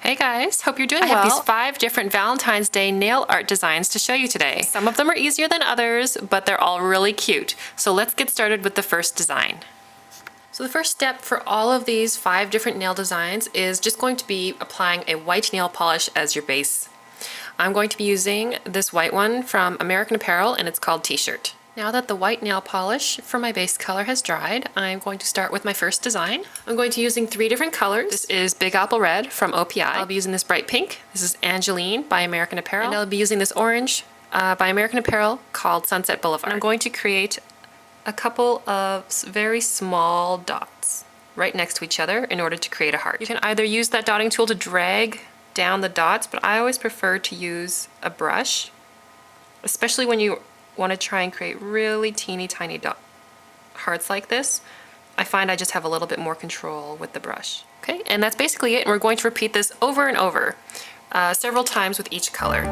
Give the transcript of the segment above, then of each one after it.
Hey guys, hope you're doing well. I have these 5 different Valentine's Day nail art designs to show you today. Some of them are easier than others, but they're all really cute. So let's get started with the first design. So the first step for all of these 5 different nail designs is just going to be applying a white nail polish as your base. I'm going to be using this white one from American Apparel, and it's called T-shirt. Now that the white nail polish for my base color has dried, I'm going to start with my first design. I'm going to be using 3 different colors. This is Big Apple Red from OPI. I'll be using this bright pink. This is Angeline by American Apparel. And I'll be using this orange by American Apparel called Sunset Boulevard. And I'm going to create a couple of very small dots right next to each other in order to create a heart. You can either use that dotting tool to drag down the dots, but I always prefer to use a brush, especially when you want to try and create really teeny tiny hearts like this. I find I just have a little bit more control with the brush. Okay, and that's basically it. And we're going to repeat this over and over, several times with each color.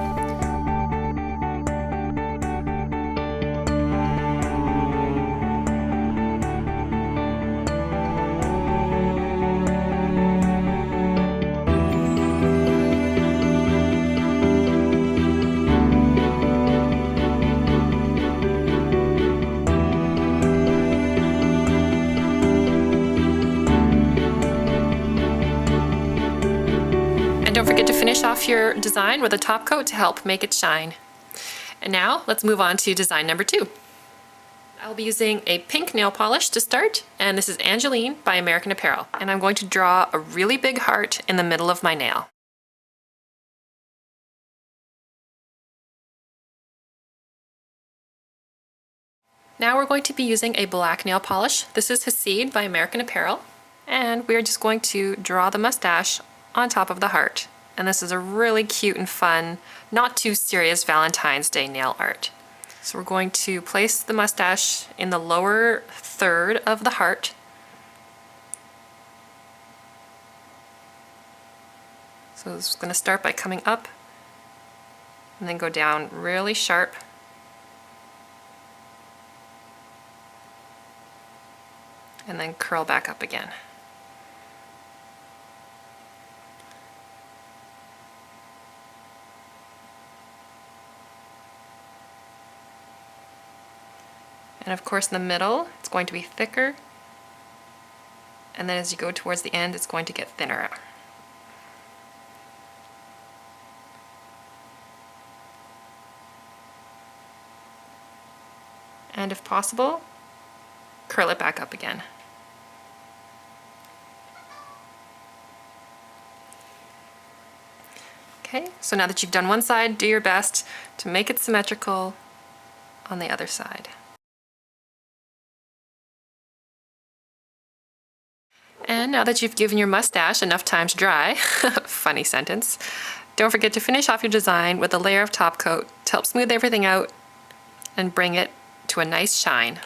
Don't forget to finish off your design with a top coat to help make it shine. And now let's move on to design number 2. I'll be using a pink nail polish to start, and this is Angeline by American Apparel. And I'm going to draw a really big heart in the middle of my nail. Now we're going to be using a black nail polish. This is Hasid by American Apparel. And we're just going to draw the mustache on top of the heart. And this is a really cute and fun, not too serious Valentine's Day nail art. So we're going to place the mustache in the lower third of the heart. So it's going to start by coming up and then go down really sharp. And then curl back up again. And of course in the middle, it's going to be thicker. And then as you go towards the end, it's going to get thinner. And if possible, curl it back up again. Okay, so now that you've done one side, do your best to make it symmetrical on the other side. And now that you've given your mustache enough time to dry, funny sentence, don't forget to finish off your design with a layer of top coat to help smooth everything out and bring it to a nice shine.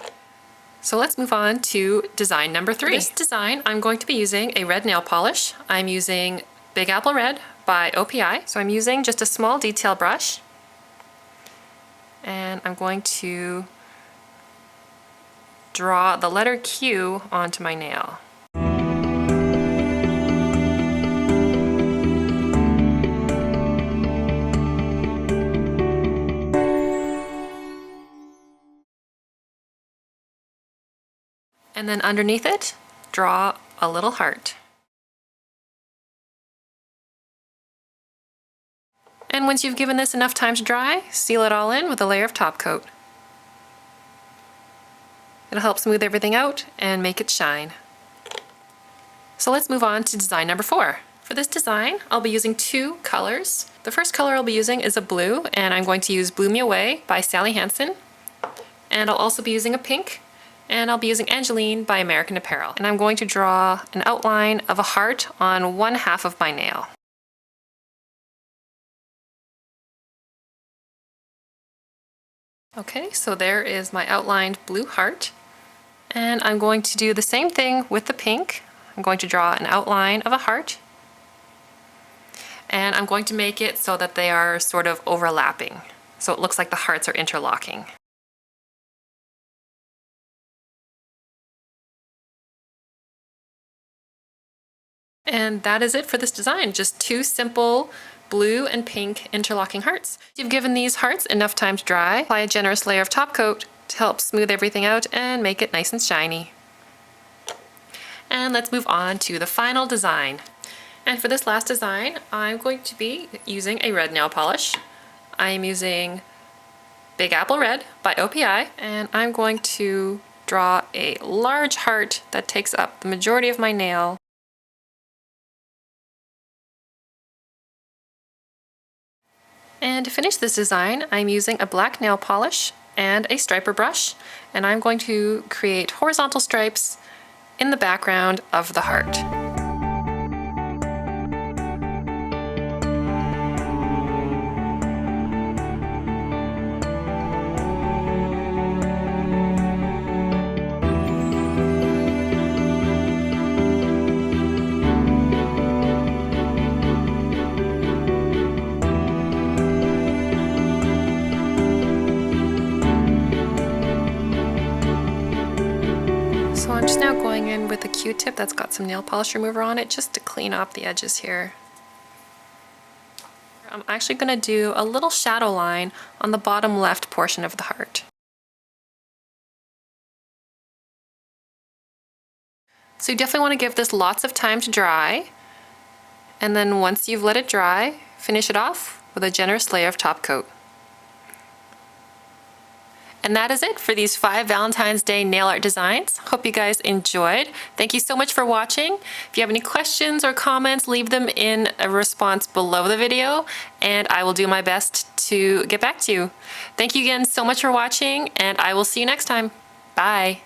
So let's move on to design number 3. For this design, I'm going to be using a red nail polish. I'm using Big Apple Red by OPI. So I'm using just a small detail brush. And I'm going to draw the letter Q onto my nail. And then underneath it, draw a little heart. And once you've given this enough time to dry, seal it all in with a layer of top coat. It'll help smooth everything out and make it shine. So let's move on to design number 4. For this design, I'll be using 2 colors. The first color I'll be using is a blue, and I'm going to use Blow Me Away by Sally Hansen. And I'll also be using a pink, and I'll be using Angeline by American Apparel. And I'm going to draw an outline of a heart on one half of my nail. Okay, so there is my outlined blue heart. And I'm going to do the same thing with the pink. I'm going to draw an outline of a heart. And I'm going to make it so that they are sort of overlapping. So it looks like the hearts are interlocking. And that is it for this design. Just two simple blue and pink interlocking hearts. You've given these hearts enough time to dry. Apply a generous layer of top coat to help smooth everything out and make it nice and shiny. And let's move on to the final design. And for this last design, I'm going to be using a red nail polish. I'm using Big Apple Red by OPI, and I'm going to draw a large heart that takes up the majority of my nail. And to finish this design, I'm using a black nail polish and a striper brush, and I'm going to create horizontal stripes in the background of the heart. So I'm just now going in with a Q-tip that's got some nail polish remover on it just to clean up the edges here. I'm actually going to do a little shadow line on the bottom left portion of the heart. So you definitely want to give this lots of time to dry, and then once you've let it dry, finish it off with a generous layer of top coat. And that is it for these 5 Valentine's Day nail art designs. Hope you guys enjoyed. Thank you so much for watching. If you have any questions or comments, leave them in a response below the video, and I will do my best to get back to you. Thank you again so much for watching, and I will see you next time. Bye.